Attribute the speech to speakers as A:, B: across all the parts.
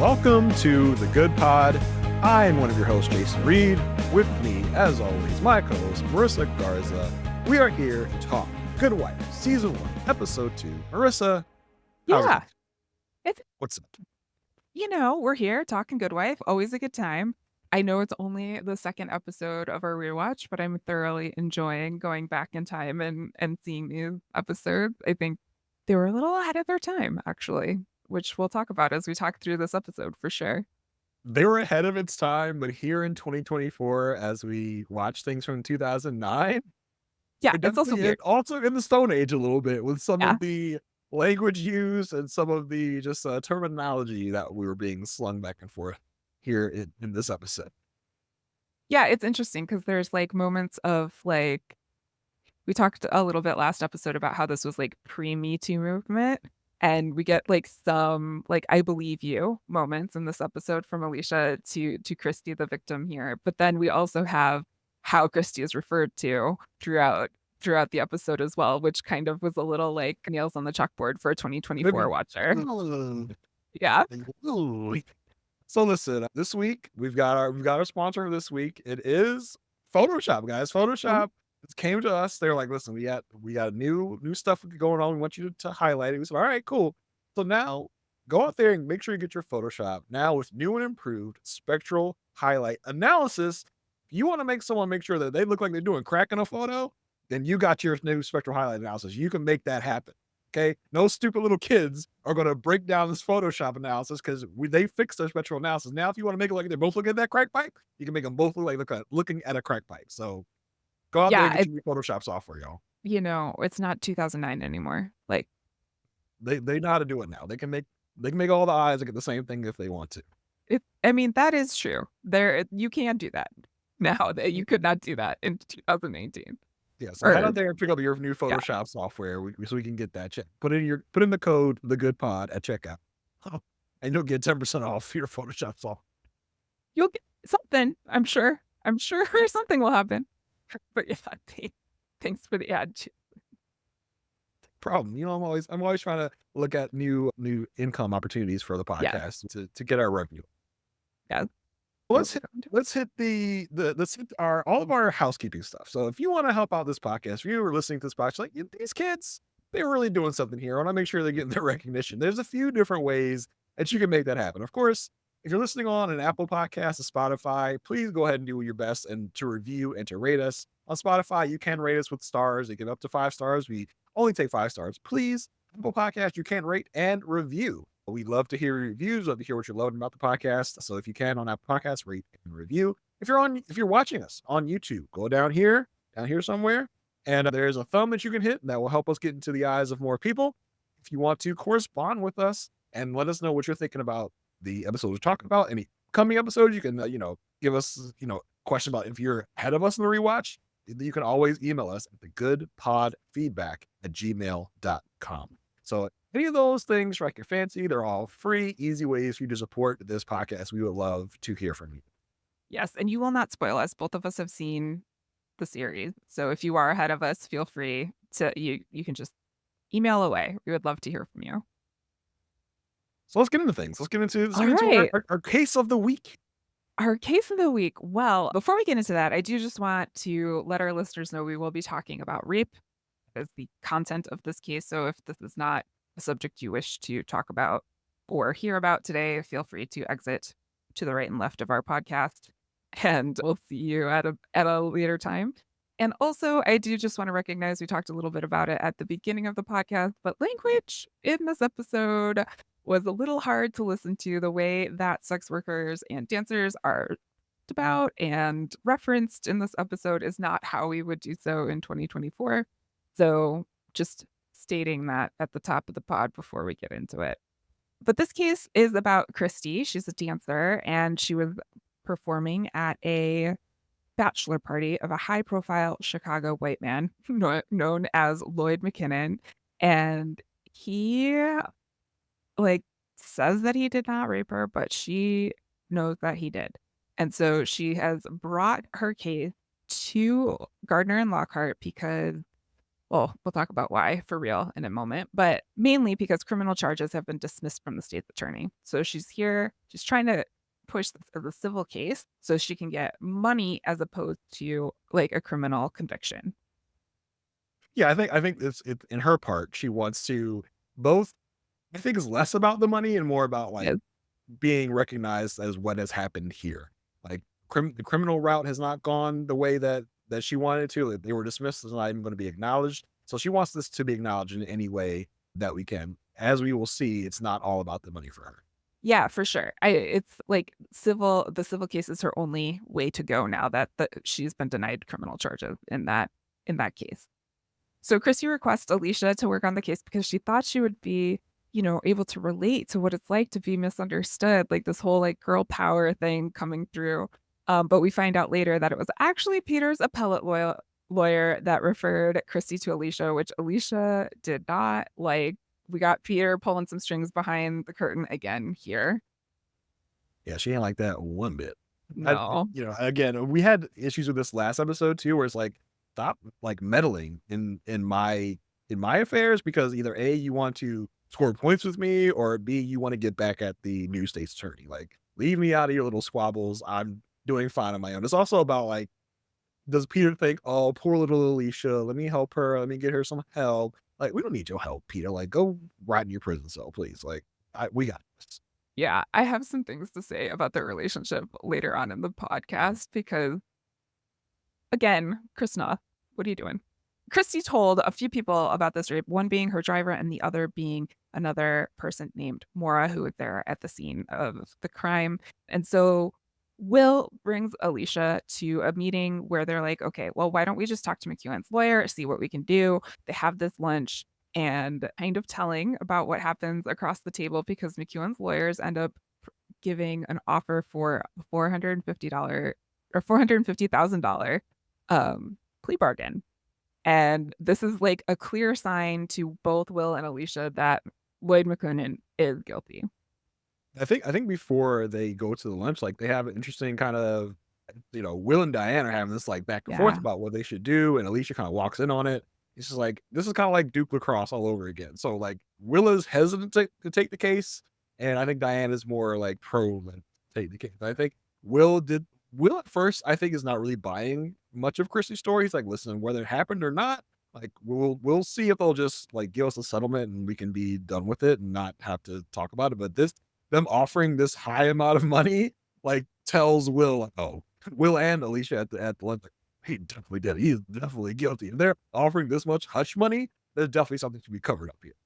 A: Welcome to The Good Pod. I'm one of your hosts, Jason Reed. With me, as always, my co-host, Marissa Garza. We are here to talk Good Wife, Season 1, Episode 2. Marissa, how's
B: Yeah,
A: it?
B: it's
A: What's up?
B: we're here talking Good Wife. Always a good time. I know it's only the second episode of our rewatch, but I'm thoroughly enjoying going back in time and seeing these episodes. I think they were a little ahead of their time, actually, which we'll talk about as we talk through this episode for sure.
A: They were ahead of its time, but here in 2024, as we watch things from 2009,
B: Yeah,
A: we're
B: it's also
A: definitely
B: weird.
A: also in the Stone Age a little bit with some
B: Yeah.
A: of the language used and some of the just terminology that we were being slung back and forth here in this episode.
B: Yeah, it's interesting because there's like moments of like we talked a little bit last episode about how this was like pre-Me Too movement. And we get like some like I believe you moments in this episode from Alicia to Christy, the victim here. But then we also have how Christy is referred to throughout the episode as well, which kind of was a little like nails on the chalkboard for a 2024 watcher. Yeah.
A: So listen, this week we've got our sponsor this week. It is Photoshop, guys.
B: Oh,
A: Photoshop came to us. They're like, listen, we got new stuff going on. We want you to highlight it. We said, all right, cool. So now go out there and make sure you get your Photoshop now with new and improved spectral highlight analysis. If you want to make someone make sure that they look like they're doing crack in a photo, then you got your new spectral highlight analysis. You can make that happen. Okay, no stupid little kids are going to break down this Photoshop analysis because they fixed their spectral analysis. Now, if you want to make it like they're both looking at that crack pipe, you can make them both look like looking at a crack pipe. So go out there and
B: yeah,
A: get your new Photoshop software, y'all.
B: it's not 2009 anymore. Like
A: They know how to do it now. They can make all the eyes look at the same thing if they want to.
B: I mean, that is true. There you can do that now. That you could not do that in 2018.
A: Yeah, so head
B: Or
A: out there and pick up your new
B: yeah.
A: Photoshop software so we can get that check. Put in the code the good pod at checkout, and you'll get 10% off your Photoshop software.
B: You'll get something, I'm sure. I'm sure something will happen. But yeah, thanks for the ad.
A: Problem. I'm always trying to look at new income opportunities for the
B: Yeah,
A: podcast to get our revenue.
B: yeah.
A: Let's hit let's hit our all of our housekeeping stuff. So if you want to help out this podcast, if you were listening to this podcast, like these kids, they're really doing something here. I want to make sure they're getting their recognition. There's a few different ways that you can make that happen. Of course, if you're listening on an Apple Podcast or Spotify, please go ahead and do your best and to review and to rate us. On Spotify, you can rate us with stars. You get up to 5 stars. We only take 5 stars. Please, Apple Podcast, you can rate and review. We love to hear your reviews, love to hear what you're loving about the podcast. So if you can on Apple Podcasts, rate and review. If you're watching us on YouTube, go down here somewhere, and there's a thumb that you can hit that will help us get into the eyes of more people. If you want to correspond with us and let us know what you're thinking about the episodes we're talking about, any coming episodes, you can give us question about if you're ahead of us in the rewatch. You can always email us at thegoodpodfeedback@gmail.com. So any of those things strike your fancy. They're all free, easy ways for you to support this podcast. We would love to hear from you.
B: Yes, and you will not spoil us. Both of us have seen the series. So if you are ahead of us, feel free to you can just email away. We would love to hear from you.
A: So let's get into things. Let's
B: All
A: get into
B: right.
A: our case of the week.
B: Our case of the week. Well, before we get into that, I do just want to let our listeners know we will be talking about rape as the content of this case. So if this is not a subject you wish to talk about or hear about today, feel free to exit to the right and left of our podcast. And we'll see you at a later time. And also, I do just want to recognize we talked a little bit about it at the beginning of the podcast, but language in this episode was a little hard to listen to. The way that sex workers and dancers are talked about and referenced in this episode is not how we would do so in 2024. So just stating that at the top of the pod before we get into it. But this case is about Christy. She's a dancer and she was performing at a bachelor party of a high profile Chicago white man known as Lloyd McKinnon. And he like says that he did not rape her, but she knows that he did. And so she has brought her case to Gardner and Lockhart because Well, we'll talk about why for real in a moment, but mainly because criminal charges have been dismissed from the state's attorney. So she's here, she's trying to push this as a civil case so she can get money as opposed to like a criminal conviction.
A: Yeah, I think it's in her part. She wants to both. I think it's less about the money and more about like
B: Yes.
A: being recognized as what has happened here. Like the criminal route has not gone the way that she wanted to. Like, they were dismissed. It's not even going to be acknowledged. So she wants this to be acknowledged in any way that we can. As we will see, it's not all about the money for her.
B: Yeah, for sure. It's like the civil case is her only way to go now that she's been denied criminal charges in that case. So Christy requests Alicia to work on the case because she thought she would be, able to relate to what it's like to be misunderstood, like this whole like girl power thing coming through. But we find out later that it was actually Peter's appellate lawyer that referred Christy to Alicia, which Alicia did not like. We got Peter pulling some strings behind the curtain again here.
A: Yeah, she ain't like that one bit.
B: No.
A: Again, we had issues with this last episode too, where it's like, stop like meddling in my affairs because either A, you want to score points with me, or B, you want to get back at the new state's attorney. Like, leave me out of your little squabbles. I'm doing fine on my own. It's also about like, does Peter think, oh, poor little Alicia, let me help her, let me get her some help. Like, we don't need your help, Peter. Like, go rot in your prison cell, please. Like, we got this.
B: Yeah, I have some things to say about their relationship later on in the podcast because, again, Krishna, what are you doing? Christy told a few people about this rape, one being her driver and the other being another person named Maura, who was there at the scene of the crime. And so Will brings Alicia to a meeting where they're like, okay, well, why don't we just talk to McEwen's lawyer, see what we can do? They have this lunch and kind of telling about what happens across the table because McEwen's lawyers end up giving an offer for $450 or $450,000 plea bargain. And this is like a clear sign to both Will and Alicia that Lloyd McClellan is guilty.
A: I think before they go to the lunch, like they have an interesting kind of, Will and Diane are having this like back and forth
B: Yeah.
A: about what they should do, and Alicia kind of walks in on it. It's just like this is kind of like Duke lacrosse all over again. So like Will is hesitant to take the case, and I think Diane is more like pro than take the case. I think Will at first I think is not really buying much of Christie's story. He's like, listen, whether it happened or not, like we'll see if they'll just like give us a settlement and we can be done with it and not have to talk about it. But this them offering this high amount of money, like, tells Will, like, oh, Will and Alicia at the lunch, like, he definitely did. He is definitely guilty. If they're offering this much hush money, there's definitely something to be covered up here.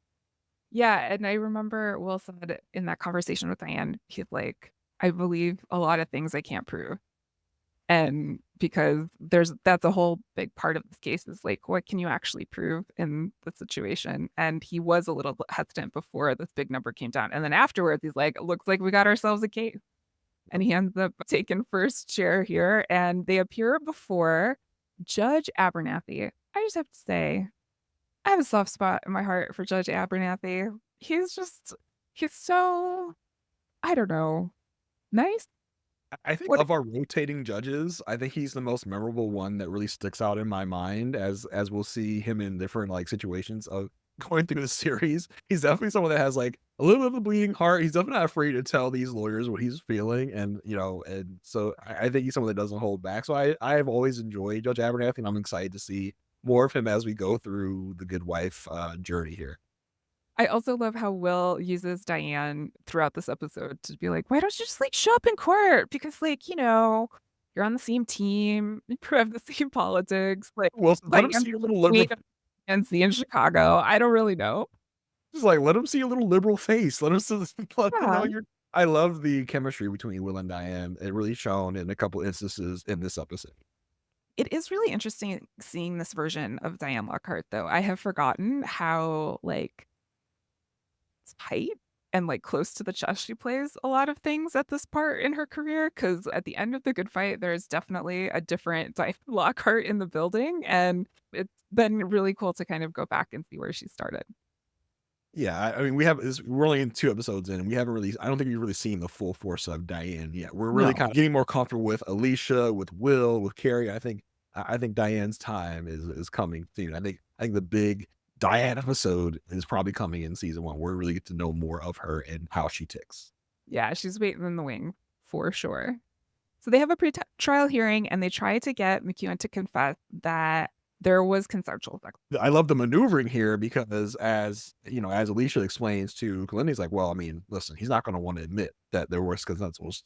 B: Yeah. And I remember Will said in that conversation with Diane, he's like, I believe a lot of things I can't prove. And because that's a whole big part of this case is like, what can you actually prove in the situation? And he was a little hesitant before this big number came down. And then afterwards, he's like, looks like we got ourselves a case. And he ends up taking first chair here. And they appear before Judge Abernathy. I just have to say, I have a soft spot in my heart for Judge Abernathy. He's so, I don't know, nice.
A: I think
B: What
A: of our rotating judges, I think he's the most memorable one that really sticks out in my mind as we'll see him in different like situations of going through the series. He's definitely someone that has like a little bit of a bleeding heart. He's definitely not afraid to tell these lawyers what he's feeling, and so I think he's someone that doesn't hold back. So I have always enjoyed Judge Abernathy, and I'm excited to see more of him as we go through the Good Wife journey here.
B: I also love how Will uses Diane throughout this episode to be like, "Why don't you just, like, show up in court? Because, like, you're on the same team, you have the same politics." Like,
A: Well, let him
B: Diane's
A: see your
B: the
A: little liberal.
B: queen of PNC in Chicago. I don't really know.
A: Just like, let him see a little liberal face. Let him see let him know
B: Yeah.
A: you're I love the chemistry between Will and Diane. It really shown in a couple instances in this episode.
B: It is really interesting seeing this version of Diane Lockhart, though. I have forgotten how, like, tight and, like, close to the chest she plays a lot of things at this part in her career. Because at the end of The Good Fight, there's definitely a different Diane Lockhart in the building, and it's been really cool to kind of go back and see where she started.
A: Yeah, I mean, we're only in 2 episodes in, and we haven't really I don't think we've really seen the full force of Diane yet. We're really
B: No.
A: kinda getting more comfortable with Alicia, with Will, with Carrie. I think Diane's time is coming soon. I think the big Diane episode is probably coming in season 1, where we really get to know more of her and how she ticks.
B: Yeah, she's waiting in the wing for sure. So they have a pre-trial hearing and they try to get McEwen to confess that there was consensual sex.
A: I love the maneuvering here because as, as Alicia explains to Glenn, he's like, well, I mean, listen, he's not going to want to admit that there was
B: Yeah.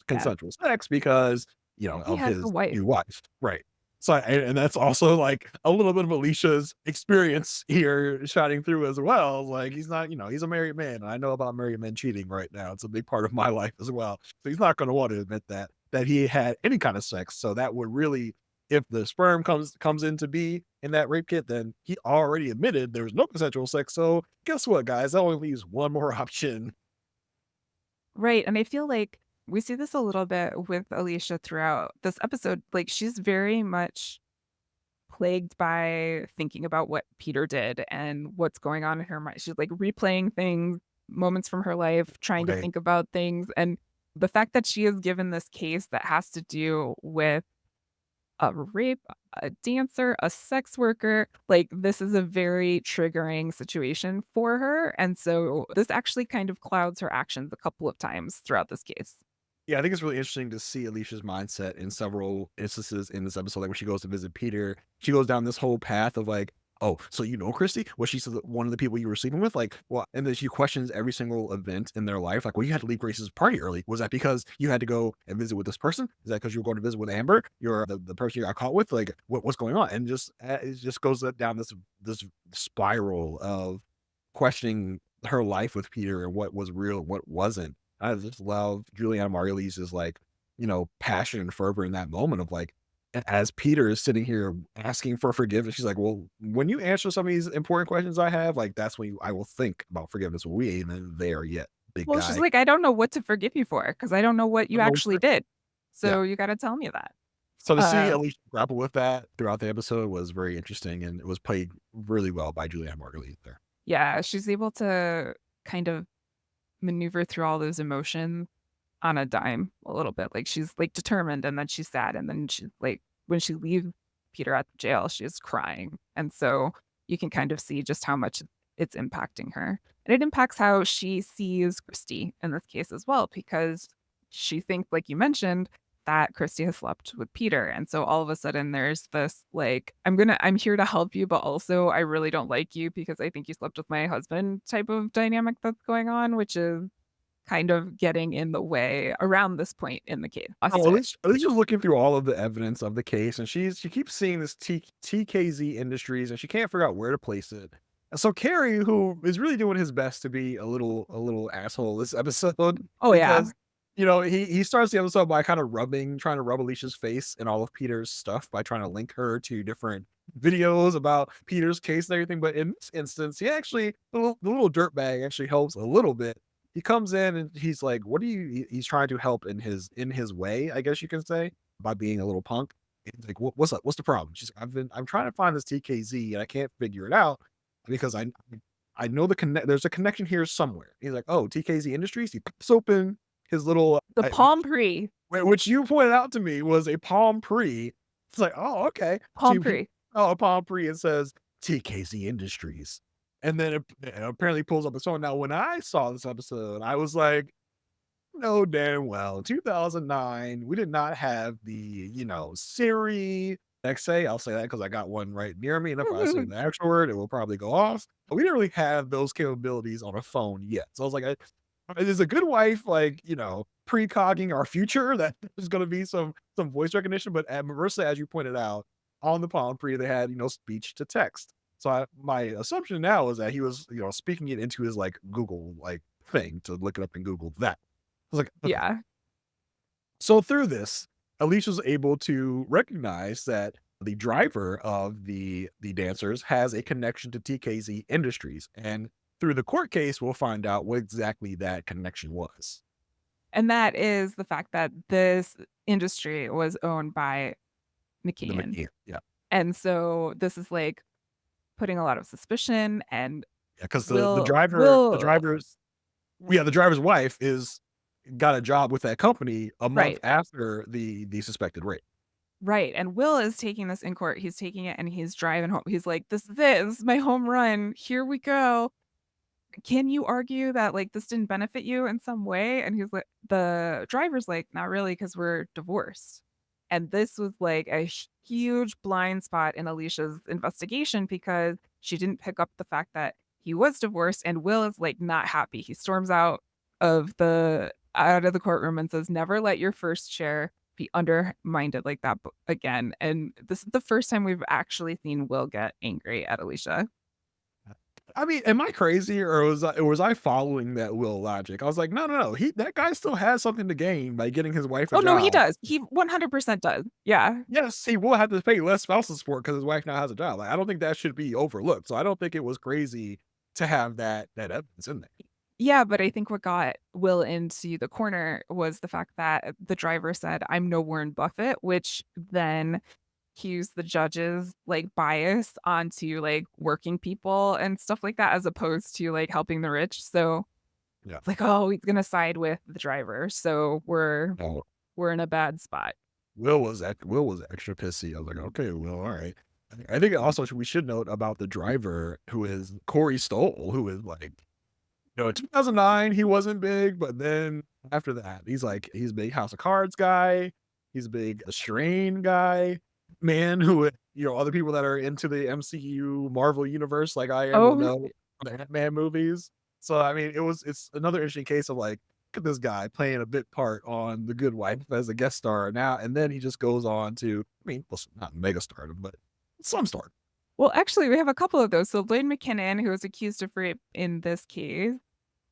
A: consensual sex because,
B: He
A: of
B: has a
A: his
B: wife.
A: new wife. Right. So, and that's also like a little bit of Alicia's experience here shining through as well. Like he's not, he's a married man. And I know about married men cheating right now. It's a big part of my life as well. So he's not going to want to admit that he had any kind of sex. So that would really, if the sperm comes into be in that rape kit, then he already admitted there was no consensual sex. So guess what, guys? That only leaves one more option.
B: Right. And I feel like we see this a little bit with Alicia throughout this episode. Like she's very much plagued by thinking about what Peter did and what's going on in her mind. She's like replaying things, moments from her life, trying to
A: Right.
B: think about things. And the fact that she is given this case that has to do with a rape, a dancer, a sex worker, like this is a very triggering situation for her. And so this actually kind of clouds her actions a couple of times throughout this case.
A: Yeah, I think it's really interesting to see Alicia's mindset in several instances in this episode. Like when she goes to visit Peter, she goes down this whole path of like, oh, so Christy? Was she one of the people you were sleeping with? Like, well, and then she questions every single event in their life. Like, well, you had to leave Grace's party early. Was that because you had to go and visit with this person? Is that because you were going to visit with Amber? You're the person you got caught with? Like, what's going on? And just it just goes down this spiral of questioning her life with Peter and what was real, and what wasn't. I just love Juliana Margulies' like, passion and fervor in that moment of like, as Peter is sitting here asking for forgiveness, she's like, well, when you answer some of these important questions I have, like, that's when I will think about forgiveness. We ain't even there yet, big
B: Well, she's
A: guy.
B: like, I don't know what to forgive you for because I don't know what
A: I
B: you
A: don't know.
B: actually did.
A: Yeah.
B: So you got to tell me that.
A: So to see
B: Uh,
A: Alicia grapple with that throughout the episode was very interesting, and it was played really well by Juliana Margulies there.
B: yeah, she's able to kind of maneuver through all those emotions on a dime a little bit. Like she's like determined and then she's sad and then she's like when she leaves Peter at the jail, she's crying. And so you can kind of see just how much it's impacting her. And it impacts how she sees Christy in this case as well, because she thinks, like you mentioned, that Christy has slept with Peter. And so all of a sudden there's this like, I'm here to help you, but also I really don't like you because I think you slept with my husband type of dynamic that's going on, which is kind of getting in the way around this point in the case.
A: Oh,
B: Lost it.
A: at least she's looking through all of the evidence of the case, and she keeps seeing this TKZ Industries, and she can't figure out where to place it. And so Carrie, who is really doing his best to be a little asshole this episode,
B: Oh, yeah.
A: because he starts the episode by kind of trying to rub Alicia's face and all of Peter's stuff by trying to link her to different videos about Peter's case and everything. But in this instance, he actually the little dirtbag actually helps a little bit. He comes in and he's like, "What do you?" He's trying to help in his way, I guess you can say, by being a little punk. He's like, "What's up? What's the problem?" She's like, I'm trying to find this TKZ and I can't figure it out because I know there's a connection here somewhere." He's like, "Oh, TKZ Industries." He pops open his little,
B: The palm pre.
A: which you pointed out to me was a palm pre. It's like, "Oh, okay." So
B: Palm pre.
A: a palm pre and says TKZ Industries. And then it apparently pulls up a song. Now, when I saw this episode, I was like, no, damn well, in 2009, we did not have the, Siri, XA. I'll say that because I got one right near me. And if I say the actual word, it will probably go off. But we didn't really have those capabilities on a phone yet. So I was like, is a good wife like, precogging our future that there's going to be some voice recognition? But at Marissa, as you pointed out, on the Palm Pre, they had, speech to text. So my assumption now is that he was, speaking it into his like Google like thing to look it up in Google. That I was like, okay.
B: Yeah.
A: So through this, Alicia's able to recognize that the driver of the dancers has a connection to TKZ Industries, and through the court case, we'll find out what exactly that connection was.
B: And that is the fact that this industry was owned by
A: The
B: McCann.
A: McNeil, yeah,
B: And so this is like putting a lot of suspicion and
A: yeah, because
B: will
A: the driver's wife is got a job with that company a month
B: right.
A: after the suspected rape.
B: Right, and Will is taking this in court, he's taking it and he's driving home. He's like, "This is it, this is my home run, here we go. Can you argue that, like, this didn't benefit you in some way?" And he's like the driver's like, "Not really, because 'cause we're divorced." And this was, like, a huge blind spot in Alicia's investigation because she didn't pick up the fact that he was divorced, and Will is, like, not happy. He storms out of the courtroom and says, "Never let your first share be undermined like that again." And this is the first time we've actually seen Will get angry at Alicia.
A: I mean, am I crazy or was I following that Will logic? I was like, no, no, no. That guy still has something to gain by getting his wife a
B: Oh, no, he
A: job.
B: does. He 100% does. Yeah.
A: Yes, he will have to pay less spousal support because his wife now has a job. Like, I don't think that should be overlooked. So I don't think it was crazy to have that evidence in there.
B: Yeah, but I think what got Will into the corner was the fact that the driver said, "I'm no Warren Buffett," which then cues the judge's, like, bias onto, like, working people and stuff like that as opposed to, like, helping the rich. So,
A: Yeah.
B: it's like, "Oh, he's gonna side with the driver, so
A: Oh,
B: we're in a bad spot."
A: Will was extra pissy. I was like, okay, Will, all right. I think also we should note about the driver who is Corey Stoll, who is like, in 2009, he wasn't big, but then after that, he's a big House of Cards guy. He's a big Strain guy. Man who, other people that are into the MCU Marvel universe like I am will
B: Oh,
A: know the Ant-Man movies. So, I mean, it's another interesting case of like, look at this guy playing a bit part on The Good Wife as a guest star now, and then he just goes on to, I mean, well, not mega stardom, but some stardom.
B: well, actually, we have a couple of those. So, Blaine McKinnon, who was accused of rape in this case,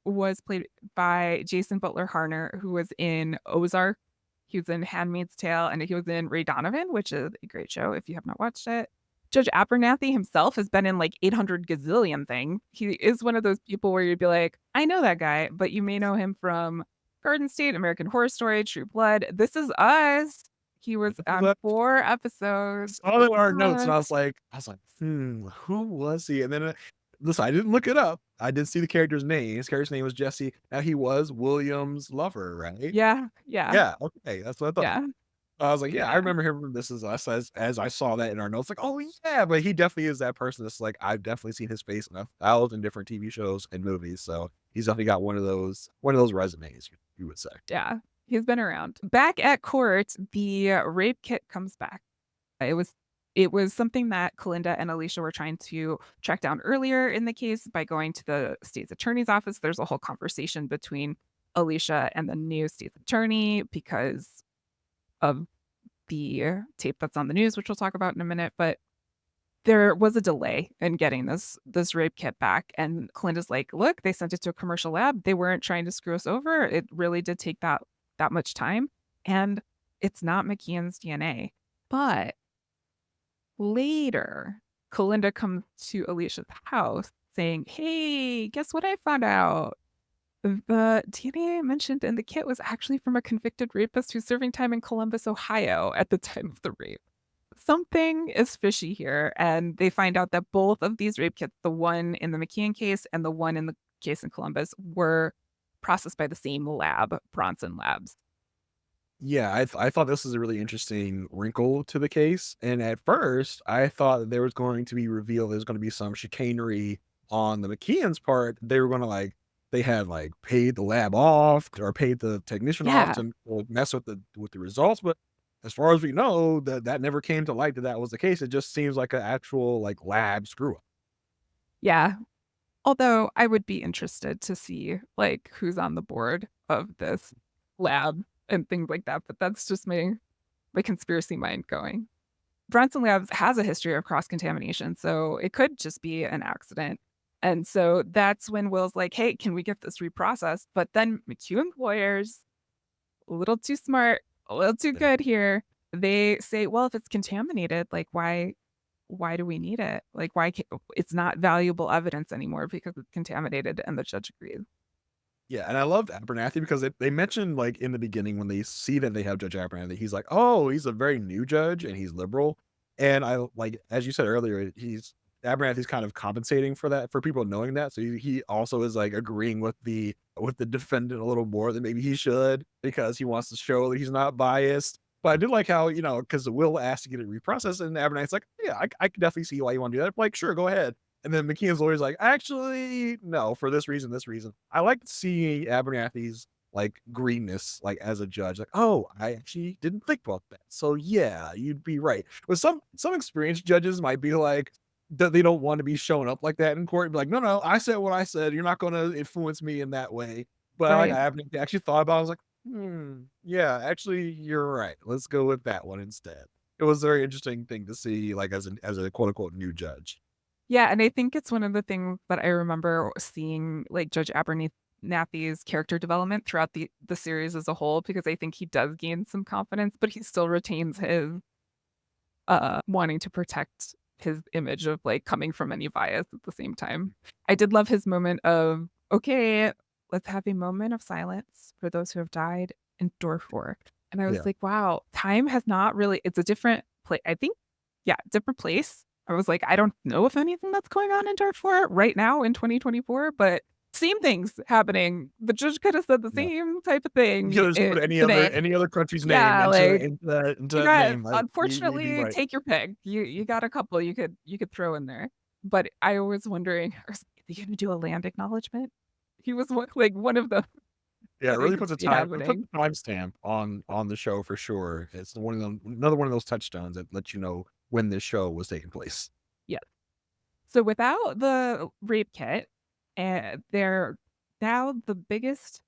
B: was played by Jason Butler Harner, who was in Ozark. He was in Handmaid's Tale, and he was in Ray Donovan, which is a great show if you have not watched it. Judge Abernathy himself has been in like 800 gazillion things. He is one of those people where you'd be like, I know that guy, but you may know him from Garden State, American Horror Story, True Blood. This Is Us. He was on 4 episodes.
A: Saw that in our notes, and
B: Uh,
A: I was like, who was he? And then, listen, I didn't look it up. I did see the character's name. His character's name was Jesse. Now he was William's lover, right?
B: yeah, yeah,
A: Yeah. Okay, that's what I thought.
B: yeah,
A: I was like, yeah, I
B: yeah.
A: remember him from This Is Us as I saw that in our notes. Like, oh yeah, but he definitely is that person. That's like I've definitely seen his face in 1,000 different TV shows and movies. So he's definitely got one of those resumes, you would say.
B: Yeah, he's been around. Back at court, the rape kit comes back. It was it was something that Kalinda and Alicia were trying to track down earlier in the case by going to the state's attorney's office. There's a whole conversation between Alicia and the new state's attorney because of the tape that's on the news, which we'll talk about in a minute, but there was a delay in getting this rape kit back, and Calinda's like, "Look, they sent it to a commercial lab. They weren't trying to screw us over. It really did take that much time, and it's not McKeon's DNA." But later, Calinda comes to Alicia's house saying, "Hey, guess what I found out? The DNA mentioned in the kit was actually from a convicted rapist who's serving time in Columbus, Ohio at the time of the rape." Something is fishy here, and they find out that both of these rape kits, the one in the McKeon case and the one in the case in Columbus, were processed by the same lab, Bronson Labs.
A: Yeah, I thought this was a really interesting wrinkle to the case, and at first, I thought that there was going to be revealed there's gonna be some chicanery on the McKeon's part. They were gonna, they had, paid the lab off or paid the technician off
B: Yeah,
A: to, well, mess with the results, but as far as we know, that never came to light that was the case. It just seems like an actual, lab screw up.
B: yeah. Although I would be interested to see, like, who's on the board of this lab and things like that, but that's just my conspiracy mind going. Bronson Labs has a history of cross-contamination, so it could just be an accident. And so that's when Will's like, "Hey, can we get this reprocessed?" But then McEwen's lawyers, a little too smart, a little too
A: Yeah.
B: good here. They say, "Well, if it's contaminated, like, why do we need it? Like, why ca it's not valuable evidence anymore because it's contaminated," and the judge agrees.
A: Yeah, and I loved Abernathy because they mentioned, in the beginning when they see that they have Judge Abernathy, he's like, "Oh, he's a very new judge and he's liberal." And as you said earlier, Abernathy's kind of compensating for that, for people knowing that. So he also is like agreeing with the defendant a little more than maybe he should because he wants to show that he's not biased. But I did like how, because Will asked to get it reprocessed, and Abernathy's like, "Yeah, I can definitely see why you want to do that." I'm like, "Sure, go ahead." And then McKeon's lawyer's like, "Actually, no, for this reason, this reason." I like seeing Abernathy's like greenness, like as a judge, like, "Oh, I actually didn't think about that. So yeah, you'd be right." But some experienced judges might be like that they don't want to be showing up like that in court and be like, "No, no, I said what I said. You're not going to influence me in that way." But like
B: Right.
A: Abernathy actually thought about it. I was like, yeah, actually, you're right. Let's go with that one instead. It was a very interesting thing to see, like, as a quote unquote new judge.
B: Yeah, and I think it's one of the things that I remember seeing, like, Judge Abernathy's character development throughout the series as a whole, because I think he does gain some confidence, but he still retains his, wanting to protect his image of, like, coming from any bias at the same time. I did love his moment of, "Okay, let's have a moment of silence for those who have died in door 4." And I was
A: Yeah.
B: like, "Wow, time has not really." It's a different place. I think, yeah, different place. I was like, "I don't know if anything that's going on in Darfur right now in 2024, but same things happening." The judge could have said the
A: Yeah.
B: same type of
A: You
B: thing,
A: could just put
B: today.
A: any other country's name
B: Yeah, like,
A: into
B: you
A: that
B: got
A: name. Like, you'd be
B: unfortunately,
A: right.
B: take your pick. You got a couple you could throw in there. But I was wondering, is he gonna do a land acknowledgement? He was one of the
A: Yeah, it
B: that I
A: really
B: could
A: puts a
B: see
A: time it put
B: happening.
A: the timestamp on the show for sure. It's one of them another one of those touchstones that lets you know when this show was taking place.
B: Yeah. So without the rape kit, they're now the biggest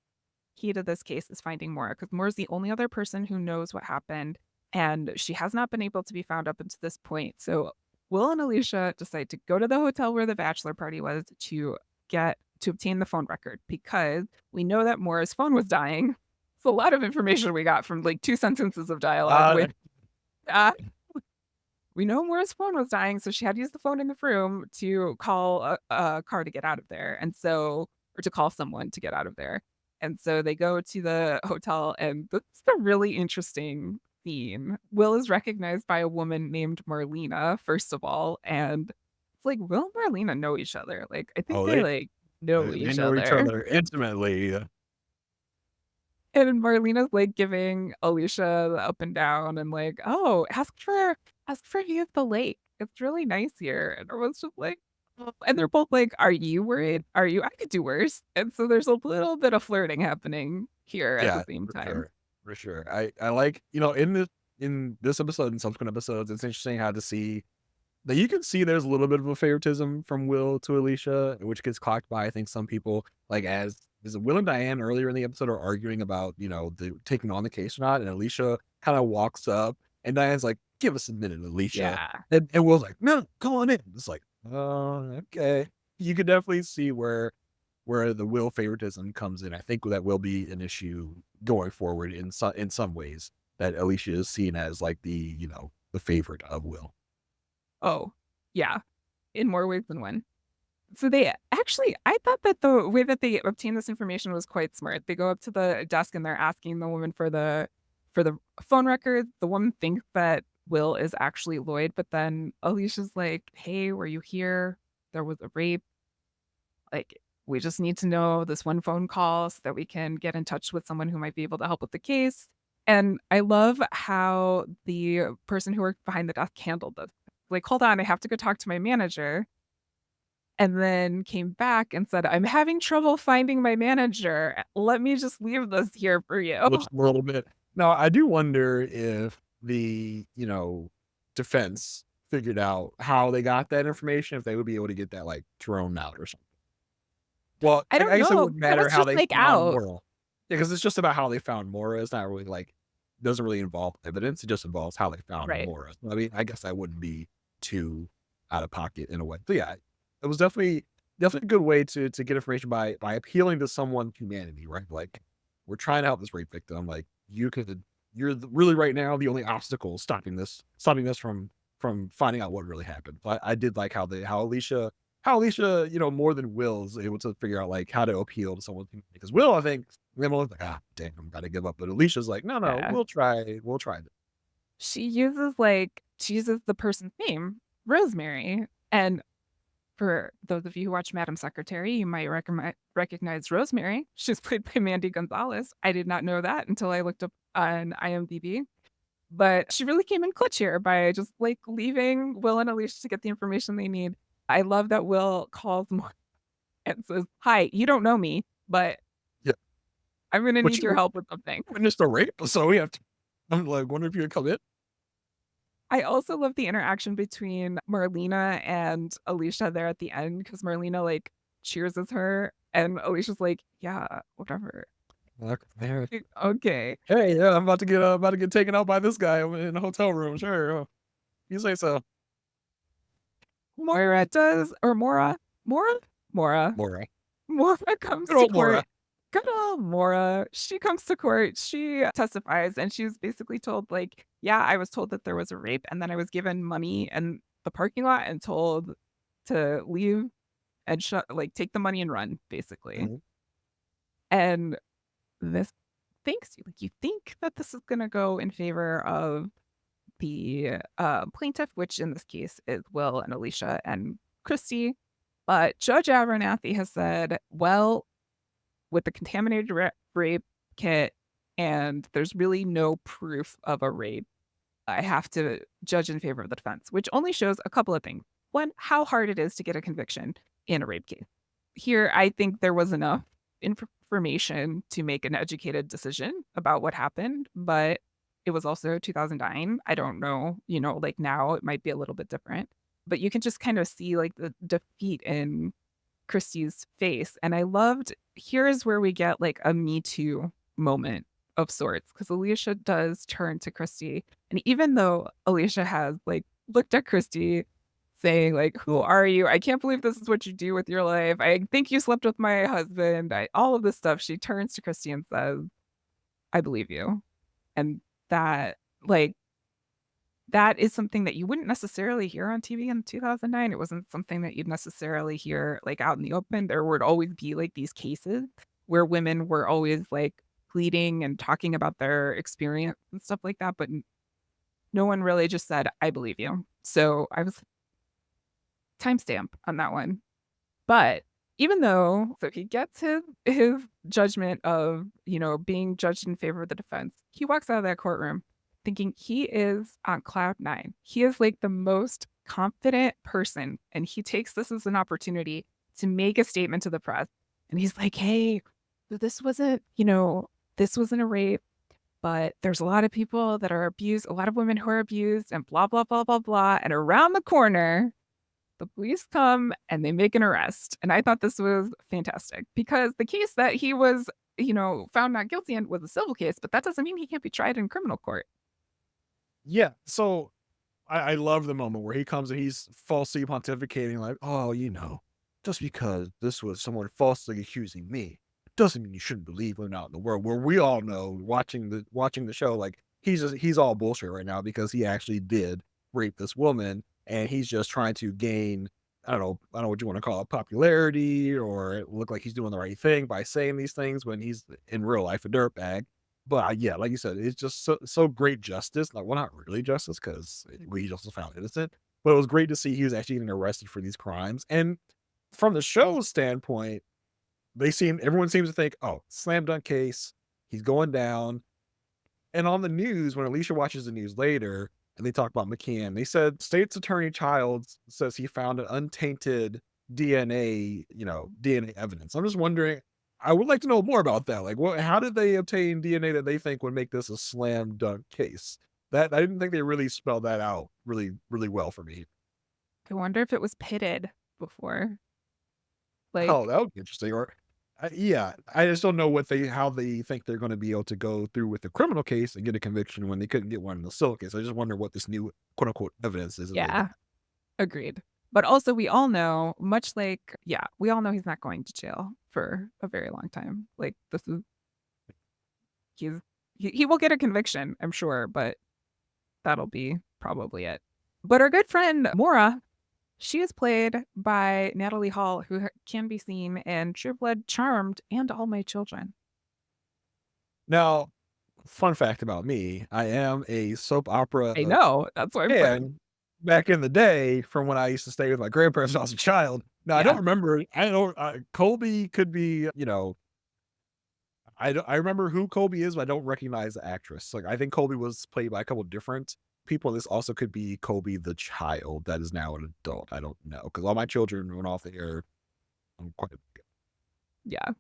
B: key to this case is finding Maura, because Maura's the only other person who knows what happened, and she has not been able to be found up until this point. So Will and Alicia decide to go to the hotel where the bachelor party was to obtain the phone record, because we know that Maura's phone was dying. It's a lot of information we got from like 2 sentences of dialogue
A: Uh,
B: with uh, we know Maura's phone was dying, so she had to use the phone in the room to call a car to get out of there. And so, or to call someone to get out of there. And so they go to the hotel, and that's a really interesting scene. Will is recognized by a woman named Marlena, first of all. And it's like, Will and Marlena know each other. Like, I think
A: oh,
B: they like know
A: they
B: each
A: know each
B: other.
A: other intimately.
B: And Marlena's, like, giving Alicia the up and down and, like, "Oh, ask for view of the lake. It's really nice here." And everyone's just like, "Oh," and they're both like, "Are you worried? Are you? I could do worse." And so there's a little bit of flirting happening here at the
A: Yeah,
B: same
A: for
B: time.
A: sure, for sure. I like, in this episode and subsequent episodes, it's interesting how to see that you can see there's a little bit of a favoritism from Will to Alicia, which gets clocked by, I think, some people, like, as is it Will and Diane earlier in the episode are arguing about, the taking on the case or not, and Alicia kinda walks up, and Diane's like, "Give us a minute, Alicia."
B: Yeah.
A: And Will's like, "No, go on in." It's like, "Oh, okay." You could definitely see where the Will favoritism comes in. I think that will be an issue going forward in some ways, that Alicia is seen as, like, the favorite of Will.
B: Oh, yeah, in more ways than one. So they actually, I thought that the way that they obtained this information was quite smart. They go up to the desk and they're asking the woman for the phone record. The woman thinks that Will is actually Lloyd, but then Alicia's like, "Hey, were you here? There was a rape. Like, we just need to know this one phone call so that we can get in touch with someone who might be able to help with the case." And I love how the person who worked behind the desk handled this. Like, "Hold on, I have to go talk to my manager." And then came back and said, "I'm having trouble finding my manager. Let me just leave this here for you."
A: Just a little bit. Now, I do wonder if the, defense figured out how they got that information, if they would be able to get that, like, thrown out or something. Well,
B: I
A: I
B: don't
A: guess it
B: know.
A: wouldn't
B: It
A: matter
B: was
A: how
B: just,
A: they
B: like,
A: found
B: out.
A: Mora. Yeah, because it's just about how they found Mora. It's not really, like, doesn't really involve evidence. It just involves how they found
B: Right.
A: Mora. I mean, I guess I wouldn't be too out of pocket in a way. But yeah, it was definitely a good way to get information by appealing to someone's humanity, right? Like, we're trying to help this rape victim. Like, really right now the only obstacle stopping this from finding out what really happened. But I did like how Alicia, more than Will is able to figure out, like, how to appeal to someone, because Will, I think, Will's like, damn, I'm gotta give up. But Alicia's like, no, no,
B: Yeah.
A: we'll try this.
B: She uses the person's name, Rosemary. And for those of you who watch Madam Secretary, you might recognize Rosemary. She's played by Mandy Gonzalez. I did not know that until I looked up on IMDb. But she really came in clutch here by just like leaving Will and Alicia to get the information they need. I love that Will calls Mora and says, "Hi, you don't know me, but
A: Yeah.
B: I'm gonna
A: But
B: need your
A: you
B: help with something."
A: witnessed a rape, so we have to. I'm like, wonder if you would come in.
B: I also love the interaction between Marlena and Alicia there at the end because Marlena like cheerses her and Alicia's like, "Yeah, whatever."
A: Okay.
B: Okay.
A: Hey, yeah, I'm about to get taken out by this guy in a hotel room. Sure, you say so.
B: Moira does or Mora? Mora? Mora.
A: Mora,
B: Mora comes
A: good
B: to
A: old
B: court.
A: Mora.
B: Good old Mora. She comes to court. She testifies and she's basically told, like, yeah, I was told that there was a rape and then I was given money in the parking lot and told to leave and like take the money and run, basically.
A: Mhm.
B: And this thinks like you think that this is gonna go in favor of the plaintiff, which in this case is Will and Alicia and Christy. But Judge Abernathy has said, well, with the contaminated rape kit and there's really no proof of a rape, I have to judge in favor of the defense, which only shows a couple of things. One, how hard it is to get a conviction in a rape case. Here, I think there was enough information to make an educated decision about what happened, but it was also 2009. I don't know, like now it might be a little bit different, but you can just kind of see like the defeat in Christy's face. And I loved here's where we get like a Me Too moment of sorts because Alicia does turn to Christy. And even though Alicia has like looked at Christy saying, like, who are you? I can't believe this is what you do with your life. I think you slept with my husband. All of this stuff. She turns to Christy and says, I believe you. And that, like, that is something that you wouldn't necessarily hear on TV in 2009. It wasn't something that you'd necessarily hear like out in the open. There would always be like these cases where women were always like pleading and talking about their experience and stuff like that, but no one really just said, I believe you. So I was timestamp on that one. But even though so he gets his judgment of, being judged in favor of the defense, he walks out of that courtroom thinking he is on cloud nine. He is like the most confident person. And he takes this as an opportunity to make a statement to the press. And he's like, hey, this wasn't a rape, but there's a lot of people that are abused, a lot of women who are abused, and blah, blah, blah, blah, blah. And around the corner, the police come and they make an arrest. And I thought this was fantastic because the case that he was, found not guilty in was a civil case, but that doesn't mean he can't be tried in criminal court.
A: Yeah, so I love the moment where he comes and he's falsely pontificating, like, oh, just because this was someone falsely accusing me doesn't mean you shouldn't believe women out in the world. Where we all know, watching the show, like he's all bullshit right now because he actually did rape this woman, and he's just trying to gain. I don't know what you want to call it, popularity, or it look like he's doing the right thing by saying these things when he's in real life a dirtbag. But yeah, like you said, it's just so great justice. Like, well, not really justice because we just was found innocent, but it was great to see he was actually getting arrested for these crimes. And from the show's standpoint, everyone seems to think, oh, slam dunk case, he's going down. And on the news, when Alicia watches the news later and they talk about McCann, they said State's Attorney Childs says he found an untainted DNA, DNA evidence. I'm just wondering, I would like to know more about that. Like, how did they obtain DNA that they think would make this a slam dunk case? That I didn't think they really spelled that out really, really well for me.
B: I wonder if it was pitted before.
A: Oh,
B: Like,
A: that would be interesting. Or, yeah, I just don't know how they think they're going to be able to go through with the criminal case and get a conviction when they couldn't get one in the civil case. I just wonder what this new quote unquote evidence is that they
B: yeah, agreed. But also, we all know, much like, yeah, we all know he's not going to jail for a very long time. Like, he's, he will get a conviction, I'm sure, but that'll be probably it. But our good friend Mora, she is played by Natalie Hall, who can be seen in True Blood, Charmed, and All My Children.
A: Now, fun fact about me, I am a soap
B: I
A: opera
B: know. That's why I'm putting.
A: fan back in the day from when I used to stay with my grandparents when I was a child. Now, I don't
B: Yeah.
A: remember, I don't, Colby could be, I remember who Kobe is, but I don't recognize the actress. Like, I think Kobe was played by a couple different people. This also could be Kobe the child that is now an adult. I don't know because all my children went off the air. I'm quite,
B: Yeah.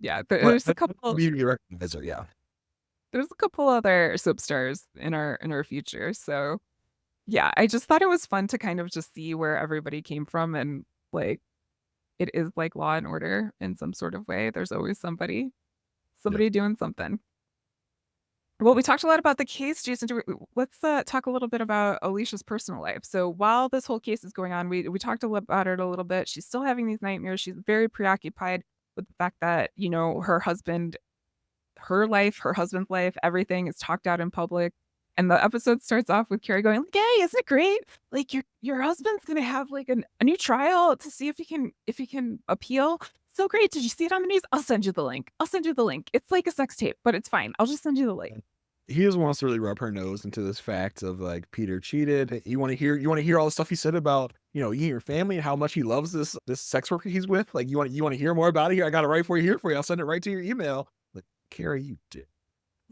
B: Yeah,
A: but
B: there's a couple
A: immediately recognize her. Yeah,
B: other soap stars in our future, so, yeah, I just thought it was fun to kind of just see where everybody came from and, like, it is like Law& and Order in some sort of way. There's always
A: yeah.
B: somebody doing something. Well, we talked a lot about the case, Jason. Let's talk a little bit about Alicia's personal life. So while this whole case is going on, we talked about it a little bit. She's still having these nightmares. She's very preoccupied with the fact that her husband, her life, her husband's life, everything is talked out in public. And the episode starts off with Carrie going, like, "Hey, isn't it great? Like your husband's gonna have like a new trial to see if he can appeal. So great! Did you see it on the news? I'll send you the link. I'll send you the link. It's like a sex tape, but it's fine. I'll just send you the link."
A: He just wants to really rub her nose into this fact of like Peter cheated. You want to hear all the stuff he said about, you and your family and how much he loves this sex worker he's with. Like you want to hear more about it here. I got it right for you here for you. I'll send it right to your email. Like, Carrie, you did.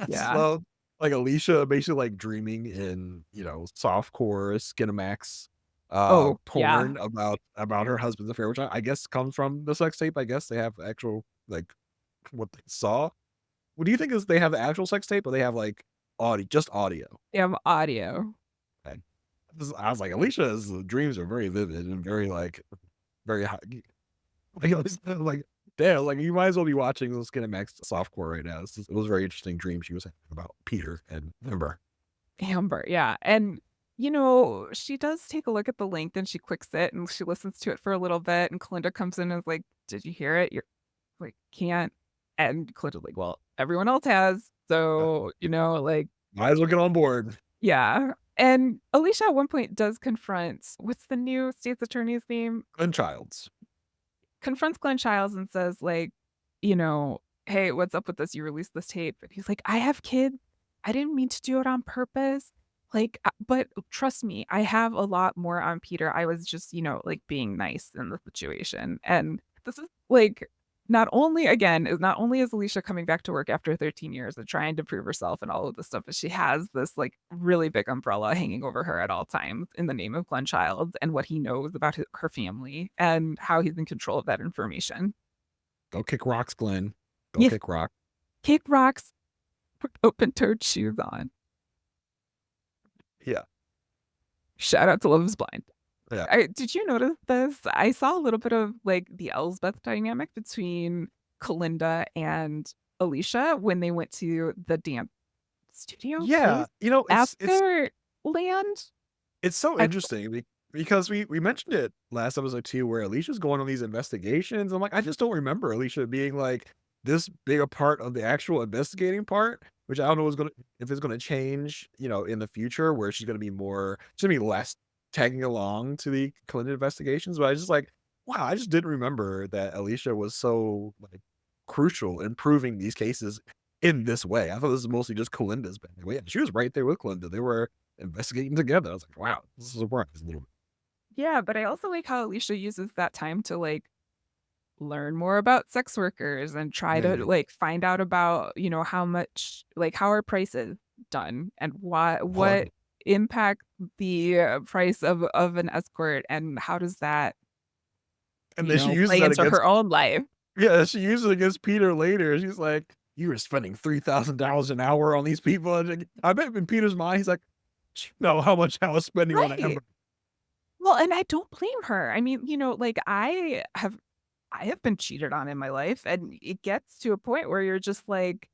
B: Yeah.
A: So like Alicia basically like dreaming in, softcore Skinamax
B: Oh, yeah.
A: porn about her husband's affair, which I guess comes from the sex tape. I guess they have actual like what they saw. What do you think is they have the actual sex tape or they have like just audio?
B: Audio.
A: Okay. I was like, Alicia's dreams are very vivid and very like very high. Like, damn, like you might as well be watching those Skinamax softcore right now. It was a very interesting dream she was having about Peter and Amber.
B: Amber, yeah. And she does take a look at the link and she clicks it and she listens to it for a little bit. And Kalinda comes in and is like, "Did you hear it? You're like, can't." And Kalinda's like, "Well, everyone else has."
A: Uh,
B: So, like,
A: Might as well get on board.
B: yeah. And Alicia at one point does confront, what's the new state's attorney's name?
A: And Childs.
B: Confronts Glenn Childs and says, like, you know, "Hey, what's up with this? You released this tape." And he's like, "I have kids. I didn't mean to do it on purpose. Like, but trust me, I have a lot more on Peter. I was just, like being nice in the situation." And this is like not only is Alicia coming back to work after 13 years and trying to prove herself and all of this stuff, but she has this like really big umbrella hanging over her at all times in the name of Glenn Childs and what he knows about her family and how he's in control of that information.
A: Go kick rocks, Glenn. Go
B: Yes,
A: kick rock.
B: kick rocks, put open-toed shoes on.
A: Yeah.
B: Shout out to Love is Blind.
A: Yeah.
B: Did you notice this? I saw a little bit of like the Elsbeth dynamic between Kalinda and Alicia when they went to the dance studio
A: Yeah.
B: place
A: It's
B: after Land.
A: It's so
B: I
A: interesting because we mentioned it last episode too, where Alicia's going on these investigations. I'm like, I just don't remember Alicia being like this big a part of the actual investigating part, which I don't know if it's gonna change, in the future where she's gonna be less tagging along to the Clinton investigations. But I just like, wow, I just didn't remember that Alicia was so like crucial in proving these cases in this way. I thought this was mostly just Kalinda's been. Well, yeah, she was right there with Kalinda. They were investigating together. I was like, wow, this is a surprise a little bit.
B: Yeah, but I also like how Alicia uses that time to like learn more about sex workers and try to
A: Yeah,
B: like find out about, how much like how are prices done and what
A: hard.
B: impact the price of an escort and how does that,
A: And then she uses
B: play
A: that
B: into
A: against
B: her own life.
A: yeah, she uses it against Peter later. She's like, you were spending $3,000 an hour on these people. And I bet in Peter's mind, he's like, you know how much I was spending on
B: Right.
A: Amber.
B: Well, and I don't blame her. I mean, like I have been cheated on in my life and it gets to a point where you're just like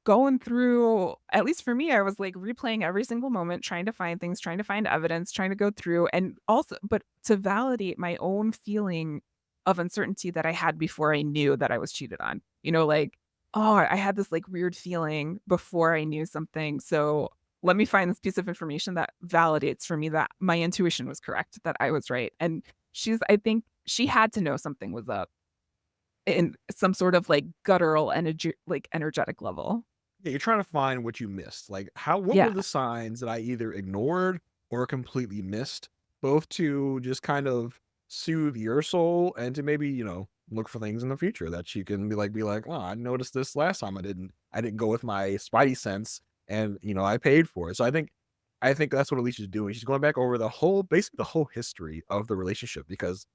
B: going through, at least for me, I was like replaying every single moment, trying to find things, trying to find evidence, trying to go through and also but to validate my own feeling of uncertainty that I had before I knew that I was cheated on. Like, oh, I had this like weird feeling before I knew something. So let me find this piece of information that validates for me that my intuition was correct, that I was right. And I think she had to know something was up in some sort of like guttural energy, like energetic level.
A: Yeah, you're trying to find what you missed. Like, what
B: Yeah.
A: were the signs that I either ignored or completely missed, both to just kind of soothe your soul and to maybe, look for things in the future that she can be like, oh, I noticed this last time. I didn't go with my spidey sense, and I paid for it. So I think that's what Alicia's doing. She's going back over basically the whole history of the relationship because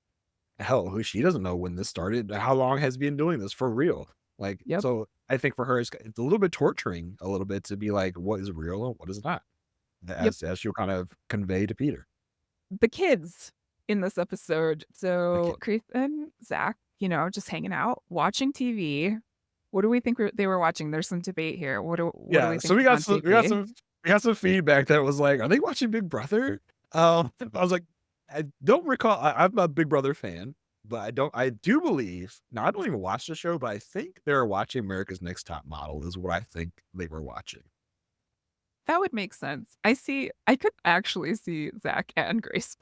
A: hell, who she doesn't know when this started. How long has he been doing this for real? Like,
B: Yep.
A: so I think for her, it's a little bit torturing, a little bit to be like, what is real and what is not,
B: Yep.
A: as she'll kind of convey to Peter.
B: The kids in this episode. So
A: Okay.
B: Chris and Zach, just hanging out, watching TV. What do we think they were watching? There's some debate here. What do we
A: Yeah. So
B: think is on TV?
A: we got some feedback that was like, are they watching Big Brother? I was like, I don't recall. I'm a Big Brother fan, but I do believe, now I don't even watch the show, but I think they're watching America's Next Top Model is what I think they were watching.
B: That would make sense. I could actually see Zach and Grace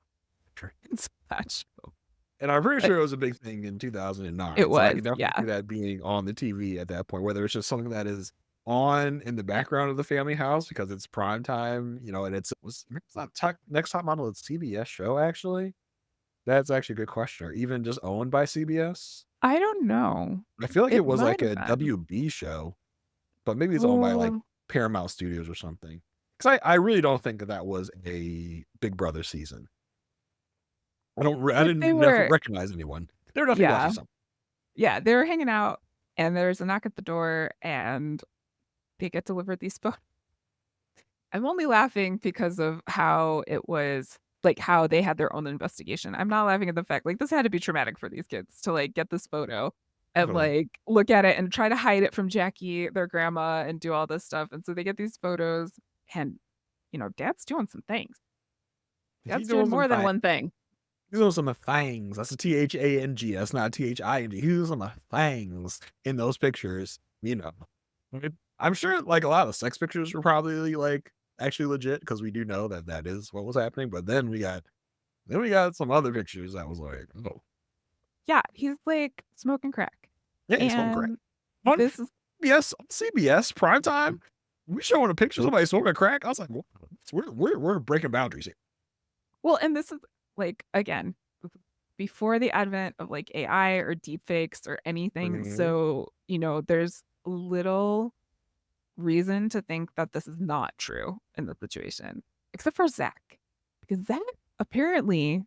B: in that show.
A: And I'm pretty
B: But
A: sure it was a big thing in
B: it
A: 2009, so I
B: was,
A: can definitely
B: yeah.
A: see that being on the TV at that point, whether it's just something that is on in the background of the family house because it's prime time, and it's not Next Top Model, it's CBS show, actually? That's actually a good question, or even just owned by CBS?
B: I don't know.
A: I feel like
B: It
A: it was
B: might
A: like
B: have
A: a
B: been.
A: WB show, but maybe it's owned by, like,
B: Oh,
A: Paramount Studios or something. Because I really don't think that was a Big Brother season. I
B: but they
A: didn't never
B: were
A: recognize anyone. They're definitely watching
B: yeah.
A: something.
B: Yeah, they were hanging out, and there's a knock at the door, and they get delivered these books. I'm only laughing because of how it was like, how they had their own investigation. I'm not laughing at the fact like, this had to be traumatic for these kids to, like, get this photo and,
A: Definitely.
B: like, look at it and try to hide it from Jackie, their grandma, and do all this stuff, and so they get these photos, and, dad's doing some things.
A: He's
B: Dad's
A: doing
B: doing
A: some
B: more than
A: thing
B: one thing.
A: he's doing some things. That's a THANG. That's not THING. He's doing some things in those pictures. I'm sure, like, a lot of the sex pictures were probably, like, actually legit because we do know that that is what was happening, but then we got some other pictures that was like, "Oh,
B: Yeah, he's, like, smoking crack,
A: yeah, he's smoking crack."
B: and
A: On
B: this is
A: CBS primetime, we showing a picture of somebody smoking crack. I was like, "What? We're breaking boundaries here."
B: well, and this is, like, again, before the advent of, like, AI or deepfakes or anything,
A: Mhm.
B: so, there's little reason to think that this is not true in the situation, except for Zach, because Zach apparently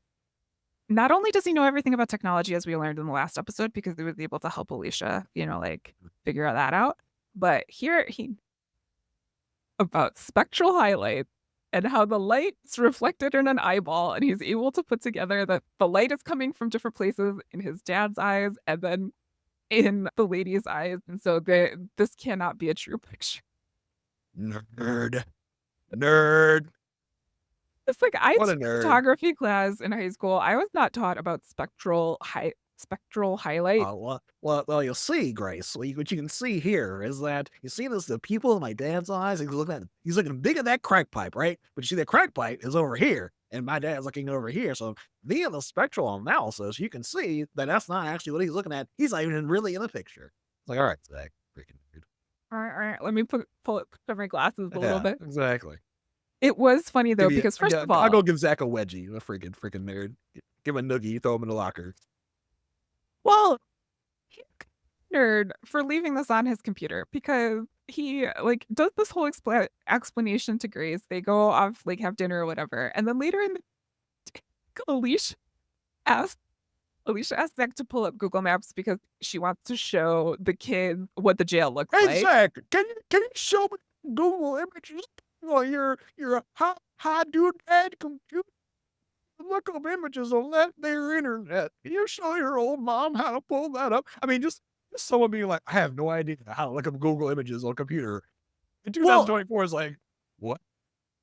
B: not only does he know everything about technology as we learned in the last episode because he was able to help Alicia, like, figure that out, but here he about spectral highlights and how the light's reflected in an eyeball, and he's able to put together that the light is coming from different places in his dad's eyes and then in the lady's eyes, and so this cannot be a true picture.
A: Nerd. Nerd.
B: It's like I
A: What a
B: took
A: nerd.
B: photography class in high school. I was not taught about spectral highlight.
A: You'll see, Grace. What you can see here is that you see this the pupil in my dad's eyes. He's looking big at that crack pipe, right? But you see that crack pipe is over here, and my dad's looking over here. So via the spectral analysis, you can see that that's not actually what he's looking at. He's not even really in the picture. It's like, all right, Zach, freaking dude.
B: Alright, let me pull up my glasses a little
A: Yeah,
B: bit.
A: exactly.
B: It was funny though because first
A: Yeah,
B: of
A: I'll
B: all
A: go give Zach a wedgie. A freaking nerd. Give him a noogie. Throw him in the locker.
B: well, he nerd for leaving this on his computer because he, like, does this whole explanation to Grace. They go off, like, have dinner or whatever, and then later in the Alicia asks Alicia asks Zach to pull up Google Maps because she wants to show the kid what the jail looks
A: Hey
B: like.
A: Zach, can you show me Google images on your high doodad computer? Look up images on that there internet. Can you show your old mom how to pull that up? I mean, just someone being like, I have no idea how to look up Google images on a computer. In
B: Well
A: 2024 is like, what?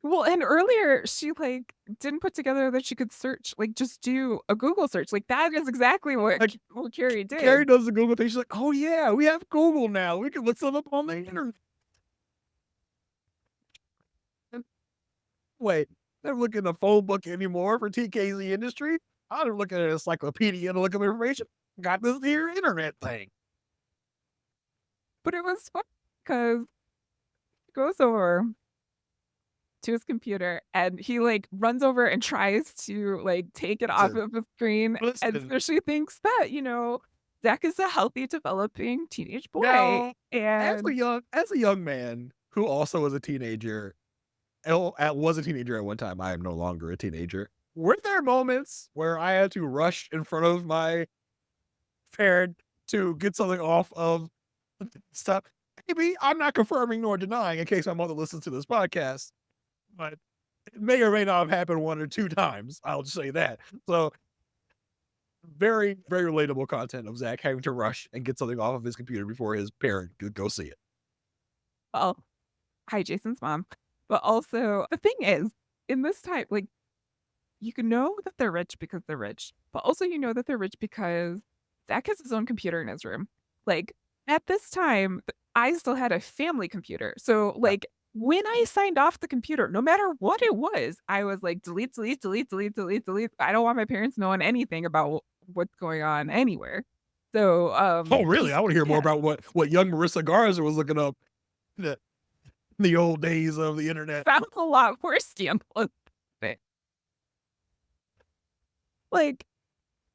B: well, and earlier she, like, didn't put together that she could search, like, just do a Google search. Like, that is exactly what
A: Like
B: Carrie
A: Carrie
B: did.
A: does the Google thing. She's like, oh yeah, we have Google now. We can look something up on the internet. Wait, they're looking at a phone book anymore for TKZ industry. I'm looking at an encyclopedia to look up information. Got this here internet thing.
B: But it was fun because he goes over to his computer and he, like, runs over and tries to, like, take it off
A: Listen,
B: of the screen, and
A: listen.
B: so she thinks that, Zach is a healthy, developing teenage boy,
A: Now,
B: and
A: as a young man who also was a teenager, was a teenager at one time, I am no longer a teenager. Were there moments where I had to rush in front of my parent to get something off of stuff? Maybe I'm not confirming nor denying in case my mother listens to this podcast, but it may or may not have happened 1 or 2 times. I'll just say that. So very, very relatable content of Zach having to rush and get something off of his computer before his parent could go see it.
B: well, hi, Jason's mom. But also, the thing is, in this time, like, you can know that they're rich because they're rich, but also you know that they're rich because Zach has his own computer in his room. Like, at this time, I still had a family computer. So,
A: Yeah.
B: like, when I signed off the computer, no matter what it was, I was like, delete, delete, delete, delete, delete, delete. I don't want my parents knowing anything about what's going on anywhere. So,
A: Oh, really?
B: just
A: I wanna hear more
B: yeah,
A: about what young Marissa Garza was looking up in the old days of the internet.
B: found a lot more scandalous. But, like,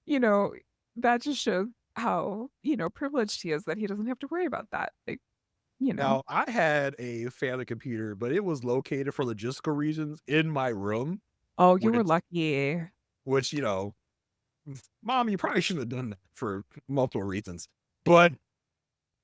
B: you know, that just shows how, privileged he is that he doesn't have to worry about that. Like, you know.
A: Now, I had a family computer, but it was located for logistical reasons in my room,
B: Oh, you were
A: which
B: lucky.
A: which, you know, mom, you probably shouldn't have done that for multiple reasons. But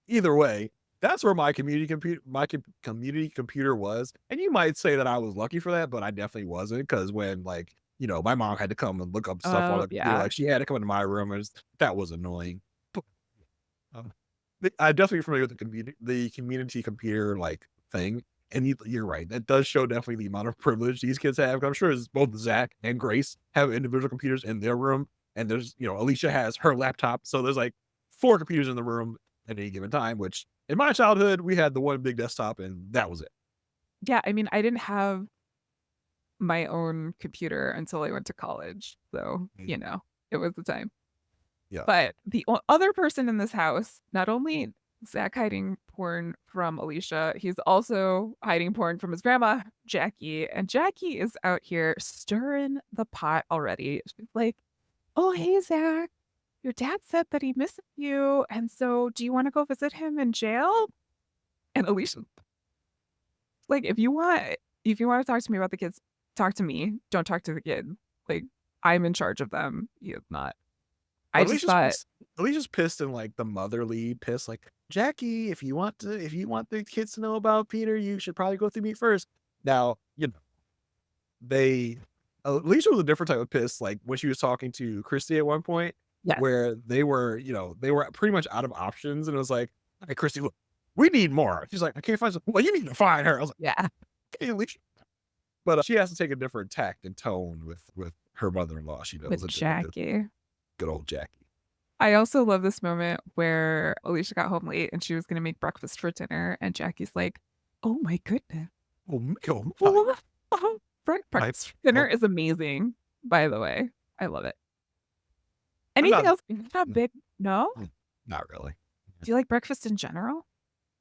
A: either way, that's where my community computer was. And you might say that I was lucky for that, but I definitely wasn't because when like, my mom had to come and look up stuff on
B: Oh,
A: the computer,
B: yeah.
A: like she had to come into my room and that was annoying. But, um, I'm definitely familiar with the community computer like thing. And you're right. That does show definitely the amount of privilege these kids have. 'Cause I'm sure it's both Zach and Grace have individual computers in their room. And there's, Alicia has her laptop. So there's like 4 computers in the room at any given time, which in my childhood, we had the one big desktop and that was it.
B: Yeah, I mean, I didn't have my own computer until I went to college, so,
A: Mm.
B: it was the time.
A: Yeah.
B: But the other person in this house, not only Zach hiding porn from Alicia, he's also hiding porn from his grandma, Jackie, and Jackie is out here stirring the pot already. She's like, "Oh, hey, Zach, your dad said that he misses you, and so do you wanna go visit him in jail?" And Alicia like, if you wanna talk to me about the kids, talk to me. Don't talk to the kid. Like, I'm in charge of them. He is not. I
A: Well,
B: just thought
A: At least just pissed in like the motherly piss, like, Jackie, if you want the kids to know about Peter, you should probably go through me first. Now, they Alicia was a different type of piss, like, when she was talking to Christy at one point,
B: yes.
A: where they were pretty much out of options, and it was like, "Hey, Christy, look, we need more." She's like, "I can't find some." "Well, you need to find her." I was like,
B: Yeah,
A: "Okay, Alicia." But, she has to take a different tact and tone with her mother-in-law. She knows
B: with Jackie.
A: good old Jackie.
B: I also love this moment where Alicia got home late and she was gonna make breakfast for dinner, and Jackie's like, "Oh my goodness.
A: Oh my,
B: What?"
A: my
B: Breakfast for dinner
A: oh,
B: is amazing, by the way. I love it.
A: I'm not
B: Anything else? You're not
A: mm,
B: big no?
A: not really.
B: Do you like breakfast in general?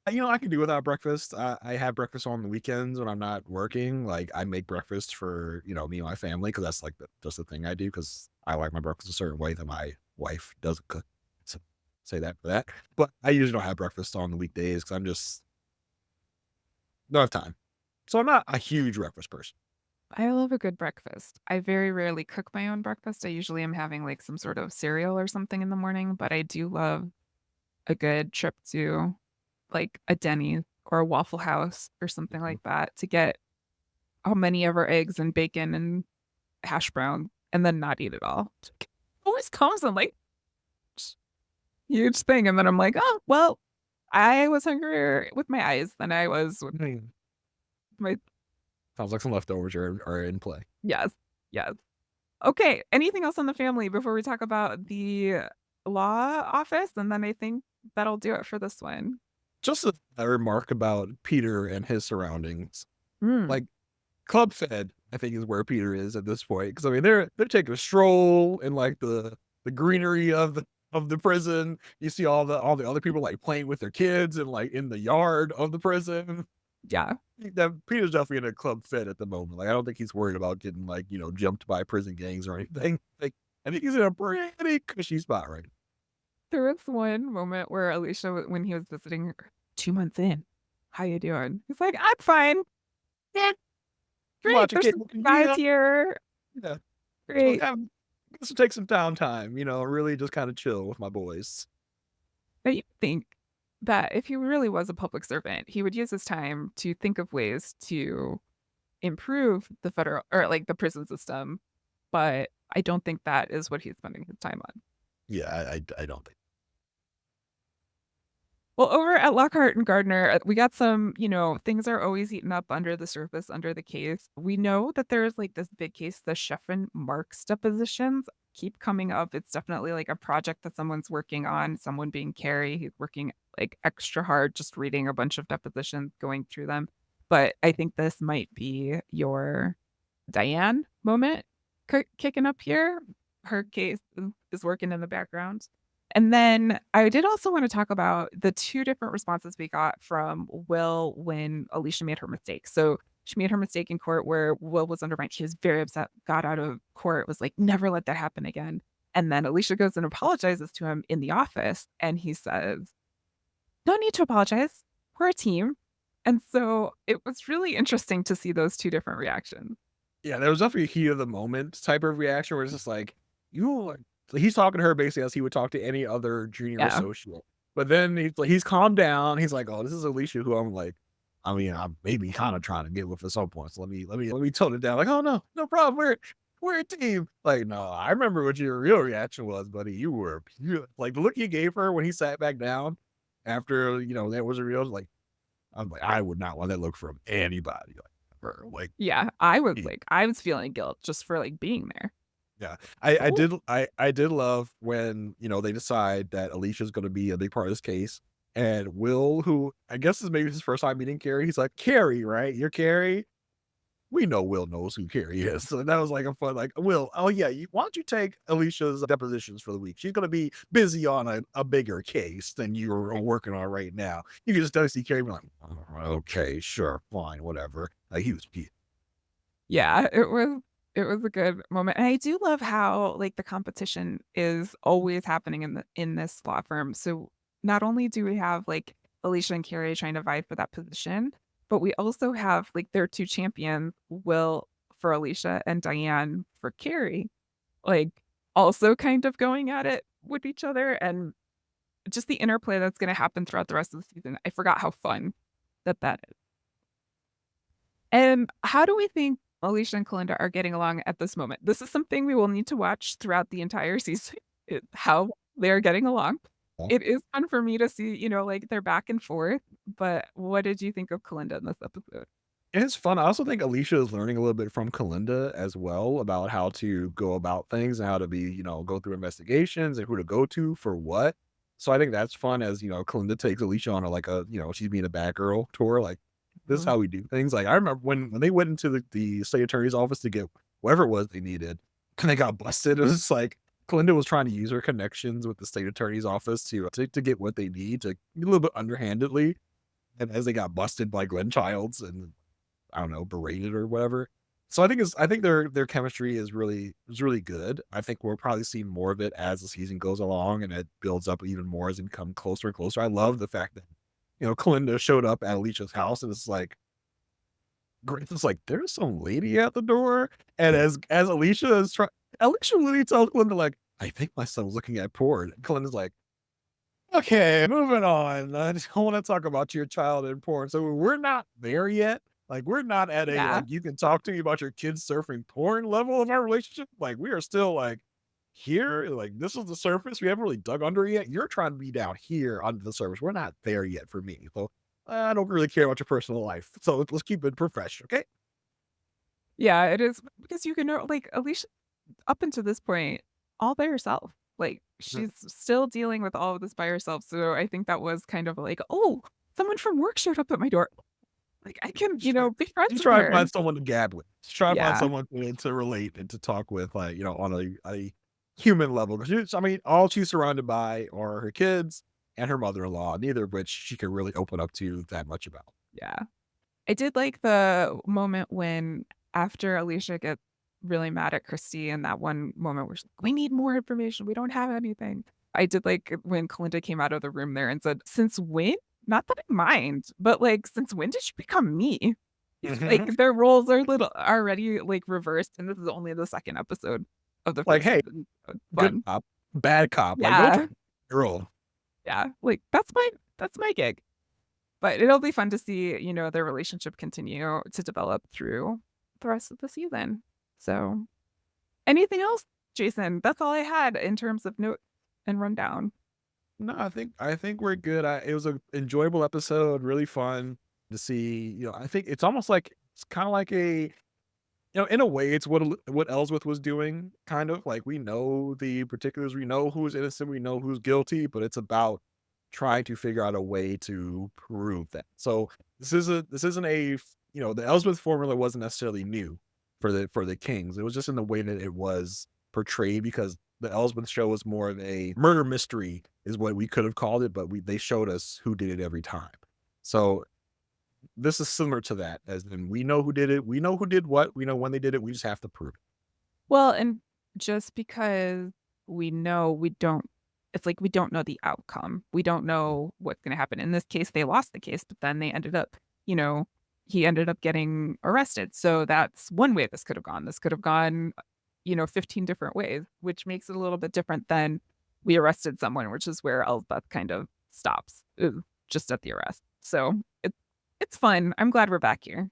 A: I can do without breakfast. I have breakfast on the weekends when I'm not working. Like, I make breakfast for, me and my family because that's like just the thing I do because I like my breakfast a certain way that my wife doesn't cook. So say that for that. But I usually don't have breakfast on the weekdays because I'm just don't have time. So I'm not a huge breakfast person.
B: I love a good breakfast. I very rarely cook my own breakfast. I usually am having, like, some sort of cereal or something in the morning, but I do love a good trip to, like, a Denny's or a Waffle House or something
A: Mhm.
B: like that to get how many of our eggs and bacon and hash brown and then not eat it all. Always comes in, like, huge thing, and then I'm like, "Oh, well, I was hungrier with my eyes than I was with
A: Mm.
B: my"
A: Sounds like some leftovers are in play.
B: Yes, yes. Okay, anything else on the family before we talk about the law office? And then I think that'll do it for this one.
A: Just a remark about Peter and his surroundings.
B: Mm,
A: Like, Club Fed, I think, is where Peter is at this point. Because I mean, they're taking a stroll in like the greenery of the prison. You see all the other people like playing with their kids and like in the yard of the prison.
B: yeah.
A: I think that Peter's definitely in a Club Fed at the moment. Like, I don't think he's worried about getting like jumped by prison gangs or anything. Like, I think he's in a pretty cushy spot right now.
B: There was one moment where Alicia, when he was visiting her 2 months in, "How you doing?" He's like, "I'm fine. Yeah, great.
A: Watch a
B: There's
A: kid.
B: some guys
A: Yeah,
B: here.
A: yeah. So
B: Great."
A: kind of just take some downtime. Really just kind of chill with my boys.
B: But you think that if he really was a public servant, he would use his time to think of ways to improve the federal or, like, the prison system, but I don't think that is what he's spending his time on.
A: Yeah, I don't think.
B: Well, over at Lockhart and Gardner, we got some, things are always eaten up under the surface, under the case. We know that there's like this big case, the Chef and Marks depositions keep coming up. It's definitely like a project that someone's working on, someone being Carrie, he's working like extra hard, just reading a bunch of depositions, going through them. But I think this might be your Diane moment kicking up here. Her case is working in the background. And then I did also want to talk about the 2 different responses we got from Will when Alicia made her mistake. So she made her mistake in court where Will was undermined. She was very upset, got out of court, was like, never let that happen again. And then Alicia goes and apologizes to him in the office. And he says, no need to apologize. We're a team. And so it was really interesting to see those 2 different reactions.
A: Yeah, there was definitely a heat of the moment type of reaction where it's just like, you are so he's talking to her basically as he would talk to any other junior
B: Yeah.
A: associate. But then he's calmed down. He's like, "Oh, this is Alicia, who I'm like, I mean, I'm maybe kind of trying to get with at some point. So let me tone it down. Like, oh no, no problem. We're a team. Like, no, I remember what your real reaction was, buddy. You were like the look you gave her when he sat back down after that was a real like I'm like, I would not want that look from anybody. Like, ever. Like
B: Yeah. I was feeling guilt just for like being there.
A: yeah, I
B: Ooh.
A: did I did love when, they decide that Alicia's gonna be a big part of this case, and Will, who I guess is maybe his first time meeting Carrie, he's like, "Carrie, right? You're Carrie?" We know Will knows who Carrie is, so that was like a fun like, "Will, oh yeah, why don't you take Alicia's depositions for the week? She's gonna be busy on a bigger case than you're working on right now." You can just tell see Carrie be like, "Oh, okay, sure, fine, whatever." Like, he was pissed.
B: Yeah, it was a good moment, and I do love how, like, the competition is always happening in this law firm, so not only do we have, like, Alicia and Carrie trying to vie for that position, but we also have, like, their 2 champions, Will for Alicia and Diane for Carrie, like, also kind of going at it with each other, and just the interplay that's gonna happen throughout the rest of the season. I forgot how fun that is. And how do we think Alicia and Kalinda are getting along at this moment? This is something we will need to watch throughout the entire season, how they're getting along. It is fun for me to see, like, their back and forth, but what did you think of Kalinda in this episode?
A: It's fun. I also think Alicia is learning a little bit from Kalinda as well about how to go about things and how to be, go through investigations and who to go to for what. So I think that's fun as, Kalinda takes Alicia on she's being a bad girl tour. Like, this is
B: Mhm.
A: how we do things. Like, I remember when they went into the state attorney's office to get whatever it was they needed, and they got busted. It was like Kalinda was trying to use her connections with the state attorney's office to get what they need to a little bit underhandedly. And as they got busted by Glenn Childs and I don't know, berated or whatever. So I think their chemistry is really good. I think we'll probably see more of it as the season goes along and it builds up even more as it come closer and closer. I love the fact that, Kalinda showed up at Alicia's house and it's like Grace is like, there's some lady at the door. And as Alicia is trying Alicia literally tells Kalinda, like, I think my son's looking at porn. And Kalinda's like, okay, moving on. I just want to talk about your child and porn. So we're not there yet. Like, we're not at a
B: Yeah.
A: like you can talk to me about your kids surfing porn level of our relationship. Like, we are still like here. Like, this is the surface. We haven't really dug under it yet. You're trying to be down here under the surface. We're not there yet for me. So I don't really care about your personal life. So let's keep it professional, okay?
B: Yeah, it is because you can know, like, Alicia, up until this point, all by herself. Like,
A: Mhm.
B: she's still dealing with all of this by herself, so I think that was kind of like, "Oh, someone from work showed up at my door. Like, I can,
A: Just try,
B: be friends
A: just
B: with
A: try to
B: her."
A: find someone to gab with. Just try to find
B: Yeah.
A: someone to relate and to talk with, like, on a human level. Because I mean, all she's surrounded by are her kids and her mother-in-law, neither of which she can really open up to that much about.
B: Yeah. I did like the moment when after Alicia gets really mad at Christy in that one moment where she's like, "We need more information. We don't have anything." I did like when Kalinda came out of the room there and said, "Since when? Not that I mind, but like, since when did she become me?" It's like
A: Mhm.
B: their roles are little already like reversed, and this is only the second episode of the
A: Like,
B: first
A: hey,
B: season. So it's
A: good
B: fun.
A: cop, bad cop. Like, go
B: Yeah.
A: turn girl.
B: Yeah. Like that's my gig. But it'll be fun to see, their relationship continue to develop through the rest of the season. So, anything else, Jason? That's all I had in terms of note and rundown.
A: No, I think we're good. It was an enjoyable episode, really fun to see. I think it's almost like it's kind of like in a way, it's what Ellsworth was doing, kind of like we know the particulars, we know who's innocent, we know who's guilty, but it's about trying to figure out a way to prove that. So the Ellsworth formula wasn't necessarily new for the Kings. It was just in the way that it was portrayed because the Ellsworth show was more of a murder mystery, is what we could have called it, but they showed us who did it every time. So this is similar to that, as in we know who did it, we know who did what, we know when they did it, we just have to prove it.
B: Well, and just because we know we don't it's like we don't know the outcome. We don't know what's gonna happen. In this case, they lost the case, but then they ended up, you know, he ended up getting arrested. So that's one way this could have gone. This could have gone, 15 different ways, which makes it a little bit different than we arrested someone, which is where Elspeth kind of stops, just at the arrest. So it's fun. I'm glad we're back here.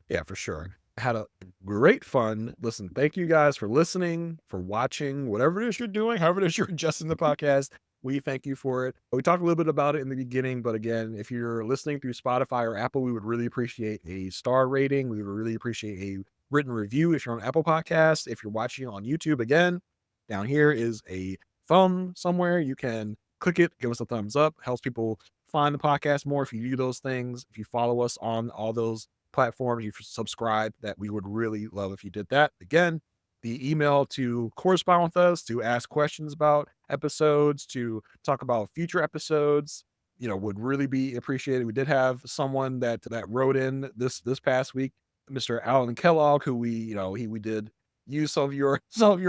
A: Yeah, for sure. Had a great fun. Listen, thank you guys for listening, for watching, whatever it is you're doing, however it is you're adjusting the podcast. We thank you for it. We talked a little bit about it in the beginning, but again, if you're listening through Spotify or Apple, we would really appreciate a star rating. We would really appreciate a written review if you're on Apple Podcasts. If you're watching on YouTube, again, down here is a thumb somewhere. You can click it, give us a thumbs up, helps people find the podcast more if you do those things. If you follow us on all those platforms, you subscribe, that we would really love if you did that. Again, the email to correspond with us, to ask questions about episodes, to talk about future episodes, would really be appreciated. We did have someone that wrote in this past week, Mr. Alan Kellogg, who we did use some of your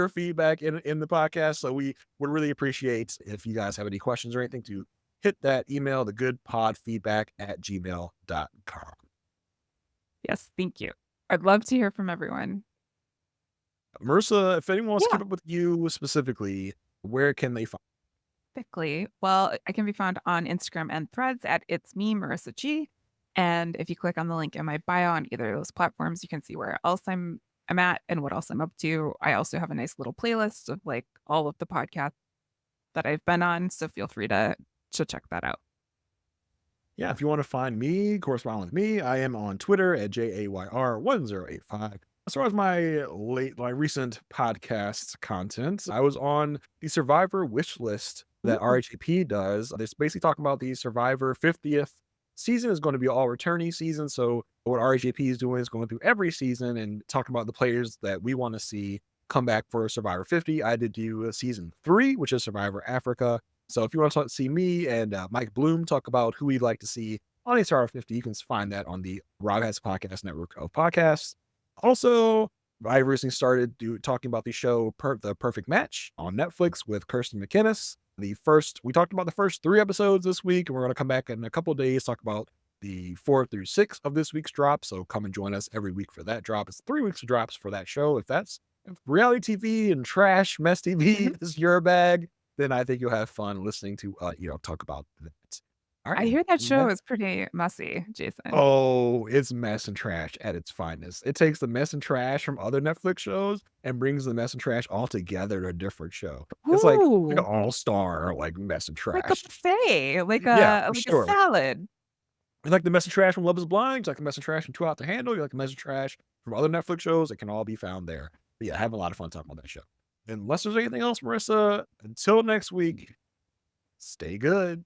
A: feedback in the podcast. So we would really appreciate if you guys have any questions or anything to hit that email, the goodpodfeedback@gmail.com.
B: Yes, thank you. I'd love to hear from everyone.
A: Marissa, if anyone wants to
B: Yeah.
A: keep up with you specifically, where can they find?
B: Quickly. Well, I can be found on Instagram and Threads at It's Me, Marissa G. And if you click on the link in my bio on either of those platforms, you can see where else I'm at and what else I'm up to. I also have a nice little playlist of like all of the podcasts that I've been on. So feel free to check that out.
A: Yeah, if you want to find me, correspond with me, I am on Twitter at JAYR1085. As far as my recent podcast content, I was on the Survivor wish list that
B: Ooh.
A: RHAP does. It's basically talking about the Survivor 50th season is going to be all returnee season. So what RHAP is doing is going through every season and talking about the players that we want to see come back for Survivor 50. I did do season 3, which is Survivor Africa. So if you want to see me and Mike Bloom talk about who we'd like to see on Survivor 50, you can find that on the Rob Has Podcast network of podcasts. Also, I recently started talking about the show The Perfect Match on Netflix with Kirsten McInnes. We talked about the first 3 episodes this week, and we're going to come back in a couple of days, talk about the 4 through 6 of this week's drop. So come and join us every week for that drop. It's 3 weeks of drops for that show. If reality TV and trash, mess TV is your bag, then I think you'll have fun listening to, talk about that. All
B: I
A: right.
B: hear that show is pretty messy, Jason.
A: Oh, it's mess and trash at its finest. It takes the mess and trash from other Netflix shows and brings the mess and trash all together to a different show. It's like an
B: Ooh,
A: all-star, like, mess and
B: like a
A: trash.
B: buffet, like
A: Yeah,
B: a
A: for
B: like a
A: sure.
B: salad.
A: You like the mess and trash from Love Is Blind, you like the mess and trash from Too Out to Handle, you like the mess and trash from other Netflix shows, it can all be found there. But yeah, having a lot of fun talking about that show. Unless there's anything else, Marissa, until next week, stay good.